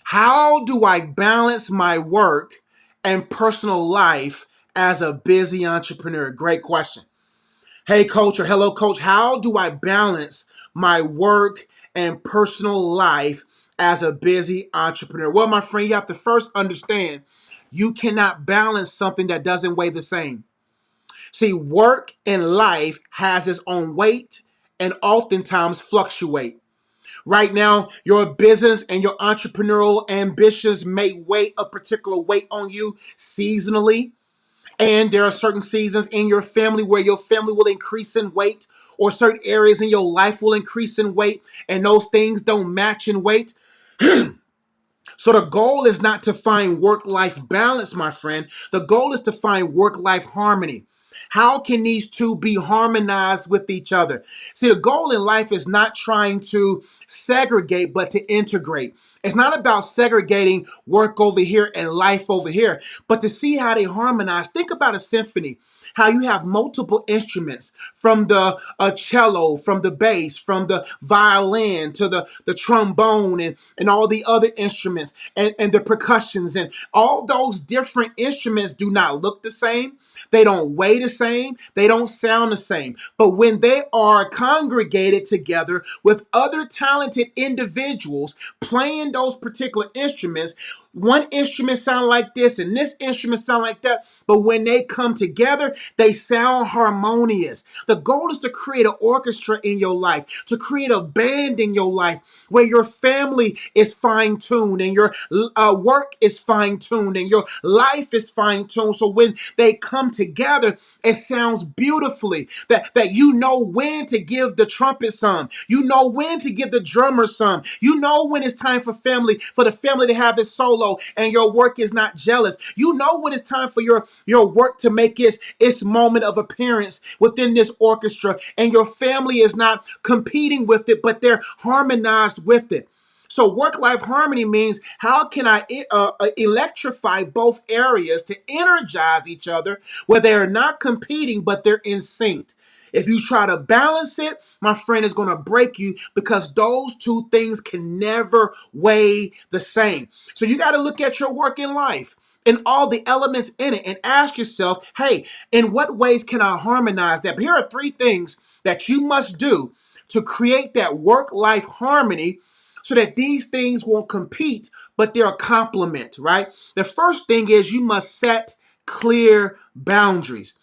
How do I balance my work and personal life as a busy entrepreneur? Great question. Hey, coach, or hello, coach. How do I balance my work and personal life as a busy entrepreneur? Well, my friend, you have to first understand you cannot balance something that doesn't weigh the same. See, work and life has its own weight and oftentimes fluctuate. Right now, your business and your entrepreneurial ambitions may weigh a particular weight on you seasonally. And there are certain seasons in your family where your family will increase in weight, or certain areas in your life will increase in weight, and those things don't match in weight. So the goal is not to find work-life balance, my friend. The goal is to find work-life harmony. How can these two be harmonized with each other? See, the goal in life is not trying to segregate, but to integrate. It's not about segregating work over here and life over here, but to see how they harmonize. Think about a symphony, how you have multiple instruments, from the cello, from the bass, from the violin to the trombone, and all the other instruments, and the percussions, and all those different instruments do not look the same. They don't weigh the same. They don't sound the same. But when they are congregated together with other talented individuals playing those particular instruments, one instrument sound like this and this instrument sound like that. But when they come together, they sound harmonious. The goal is to create an orchestra in your life, to create a band in your life where your family is fine-tuned and your work is fine-tuned and your life is fine-tuned. So when they come together, it sounds beautifully. That you know when to give the trumpet some. You know when to give the drummer some. You know when it's time for the family to have its solo and your work is not jealous. You know when it's time for your work to make its moment of appearance within this orchestra, and your family is not competing with it, but they're harmonized with it. So work-life harmony means, how can I electrify both areas to energize each other where they're not competing, but they're in sync. If you try to balance it, my friend, is going to break you, because those two things can never weigh the same. So you got to look at your work in life and all the elements in it and ask yourself, hey, in what ways can I harmonize that? But here are three things that you must do to create that work-life harmony, so that these things won't compete, but they're a complement, right? The first thing is you must set clear boundaries.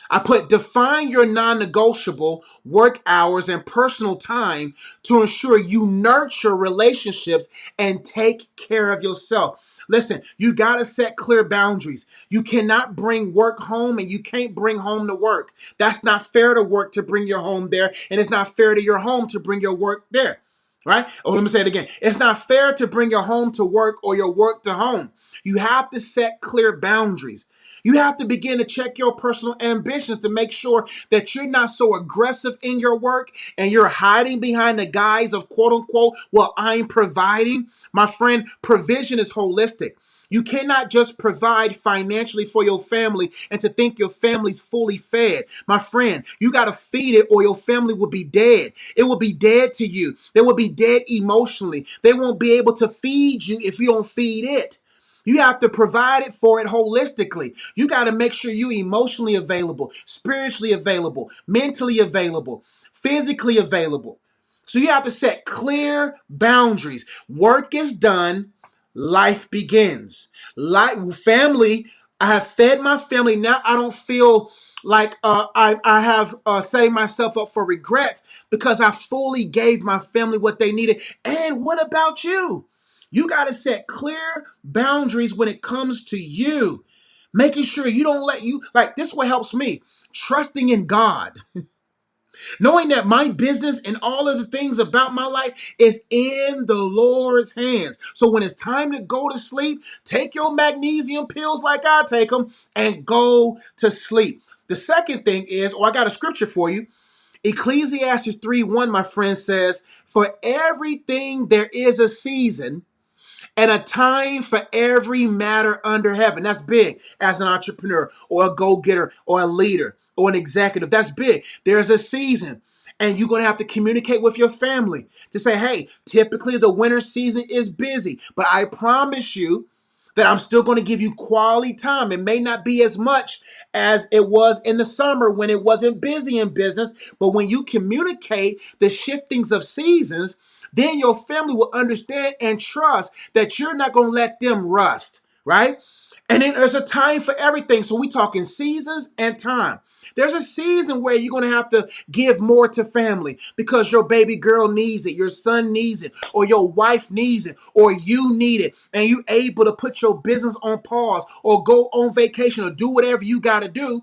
I put define your non-negotiable work hours and personal time to ensure you nurture relationships and take care of yourself. Listen, you got to set clear boundaries. You cannot bring work home and you can't bring home to work. That's not fair to work to bring your home there, and it's not fair to your home to bring your work there. Right? Oh, let me say it again. It's not fair to bring your home to work or your work to home. You have to set clear boundaries. You have to begin to check your personal ambitions to make sure that you're not so aggressive in your work and you're hiding behind the guise of quote unquote, well, I'm providing. My friend, provision is holistic. You cannot just provide financially for your family and to think your family's fully fed. My friend, you got to feed it or your family will be dead. It will be dead to you. They will be dead emotionally. They won't be able to feed you if you don't feed it. You have to provide it for it holistically. You got to make sure you're emotionally available, spiritually available, mentally available, physically available. So you have to set clear boundaries. Work is done. Life begins. Family, I have fed my family. Now I don't feel like I have setting myself up for regret, because I fully gave my family what they needed. And what about you? You got to set clear boundaries when it comes to you. Making sure you don't this is what helps me. Trusting in God. Knowing that my business and all of the things about my life is in the Lord's hands. So when it's time to go to sleep, take your magnesium pills like I take them and go to sleep. The second thing is, I got a scripture for you. Ecclesiastes 3:1, my friend, says, for everything there is a season and a time for every matter under heaven. That's big as an entrepreneur or a go-getter or a leader or an executive. That's big. There's a season And you're going to have to communicate with your family to say, hey, typically the winter season is busy, but I promise you that I'm still going to give you quality time. It may not be as much as it was in the summer when it wasn't busy in business, but when you communicate the shiftings of seasons, then your family will understand and trust that you're not going to let them rust, right? And then there's a time for everything. So we talking seasons and time. There's a season where you're going to have to give more to family because your baby girl needs it, your son needs it, or your wife needs it, or you need it. And you're able to put your business on pause or go on vacation or do whatever you got to do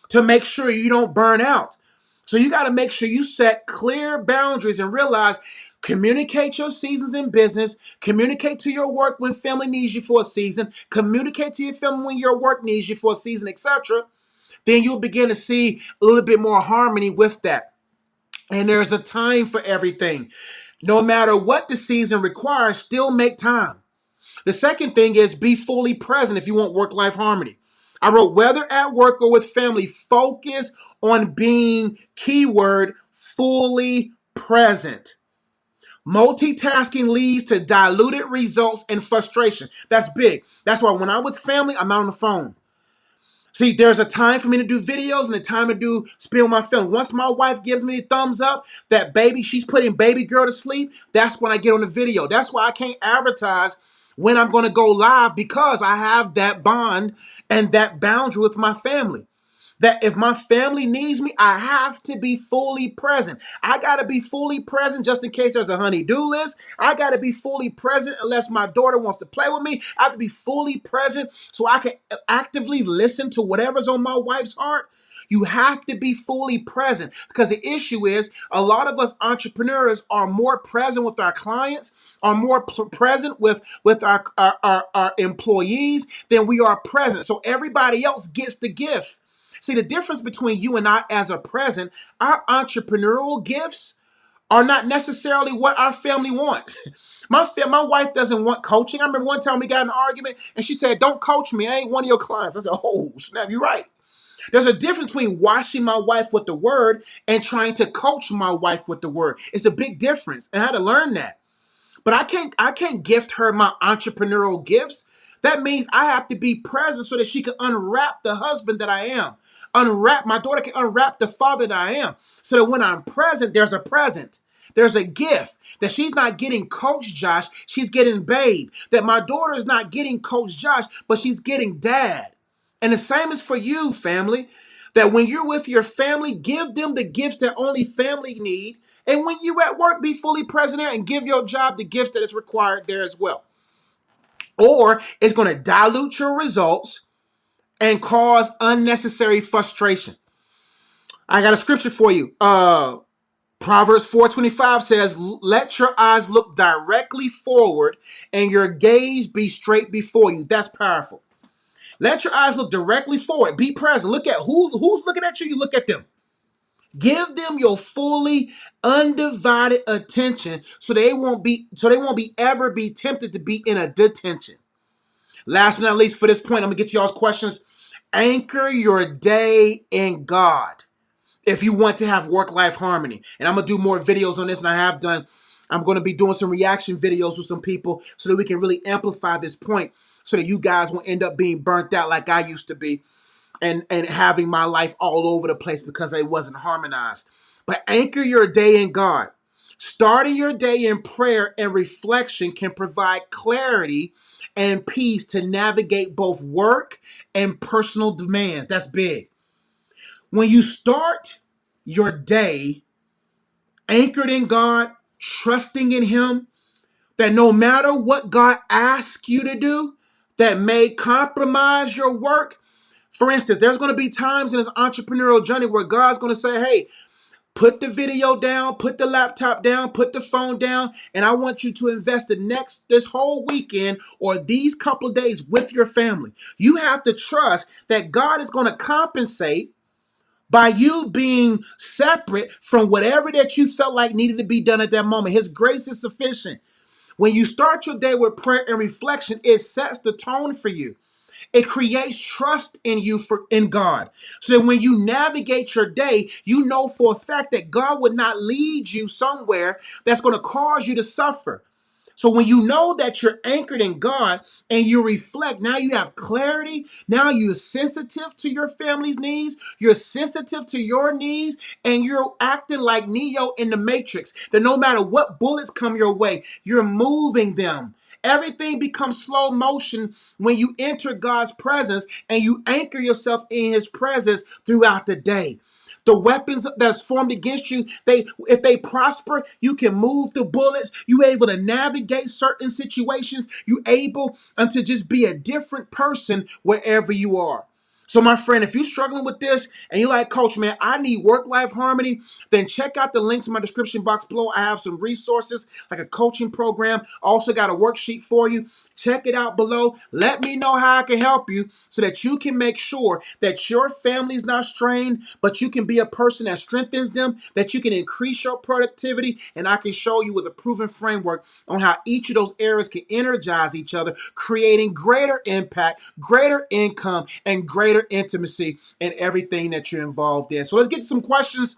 to make sure you don't burn out. So you got to make sure you set clear boundaries and realize, communicate your seasons in business, communicate to your work when family needs you for a season, communicate to your family when your work needs you for a season, etc. Then you'll begin to see a little bit more harmony with that. And there's a time for everything. No matter what the season requires, still make time. The second thing is be fully present if you want work-life harmony. I wrote, whether at work or with family, focus on being, keyword, fully present. Multitasking leads to diluted results and frustration. That's big. That's why when I'm with family, I'm out on the phone. See, there's a time for me to do videos and a time to do spill my film. Once my wife gives me the thumbs up that baby, she's putting baby girl to sleep, that's when I get on the video. That's why I can't advertise when I'm going to go live, because I have that bond and that boundary with my family. That if my family needs me, I have to be fully present. I got to be fully present just in case there's a honey-do list. I got to be fully present unless my daughter wants to play with me. I have to be fully present so I can actively listen to whatever's on my wife's heart. You have to be fully present, because the issue is a lot of us entrepreneurs are more present with our clients, are more present with our employees than we are present. So everybody else gets the gift. See, the difference between you and I as a present, our entrepreneurial gifts are not necessarily what our family wants. My wife doesn't want coaching. I remember one time we got in an argument and she said, don't coach me. I ain't one of your clients. I said, oh, snap, you're right. There's a difference between washing my wife with the word and trying to coach my wife with the word. It's a big difference. And I had to learn that. But I can't gift her my entrepreneurial gifts. That means I have to be present so that she can unwrap the husband that I am. My daughter can unwrap the father that I am. So that when I'm present, there's a present. There's a gift. That she's not getting Coach Josh, she's getting babe. That my daughter is not getting Coach Josh, but she's getting dad. And the same is for you, family. That when you're with your family, give them the gifts that only family need. And when you at work, be fully present there and give your job the gift that is required there as well. Or it's going to dilute your results and cause unnecessary frustration. I got a scripture for you. Proverbs 4:25 says, let your eyes look directly forward and your gaze be straight before you. That's powerful. Let your eyes look directly forward. Be present. Look at who's looking at you. You look at them. Give them your fully undivided attention so they won't be ever be tempted to be in a detention. Last but not least, for this point, I'm gonna get to y'all's questions. Anchor your day in God if you want to have work-life harmony. And I'm gonna do more videos on this than I have done. I'm gonna be doing some reaction videos with some people so that we can really amplify this point so that you guys won't end up being burnt out like I used to be and having my life all over the place because it wasn't harmonized. But anchor your day in God. Starting your day in prayer and reflection can provide clarity and peace to navigate both work and personal demands. That's big. When you start your day anchored in God, trusting in Him, that no matter what God asks you to do that may compromise your work. For instance, there's going to be times in this entrepreneurial journey where God's going to say, hey, put the video down, put the laptop down, put the phone down, and I want you to invest this whole weekend or these couple of days with your family. You have to trust that God is going to compensate by you being separate from whatever that you felt like needed to be done at that moment. His grace is sufficient. When you start your day with prayer and reflection, it sets the tone for you. It creates trust in you in God. So that when you navigate your day, you know for a fact that God would not lead you somewhere that's going to cause you to suffer. So when you know that you're anchored in God and you reflect, now you have clarity. Now you're sensitive to your family's needs. You're sensitive to your needs, and you're acting like Neo in the Matrix. That no matter what bullets come your way, you're moving them. Everything becomes slow motion when you enter God's presence and you anchor yourself in his presence throughout the day. The weapons that's formed against you, if they prosper, you can move the bullets. You able to navigate certain situations. You able to just be a different person wherever you are. So my friend, if you're struggling with this and you're like, Coach, man, I need work-life harmony, then check out the links in my description box below. I have some resources like a coaching program. Also got a worksheet for you. Check it out below. Let me know how I can help you so that you can make sure that your family's not strained, but you can be a person that strengthens them, that you can increase your productivity, and I can show you with a proven framework on how each of those areas can energize each other, creating greater impact, greater income, and greater intimacy in everything that you're involved in. So let's get to some questions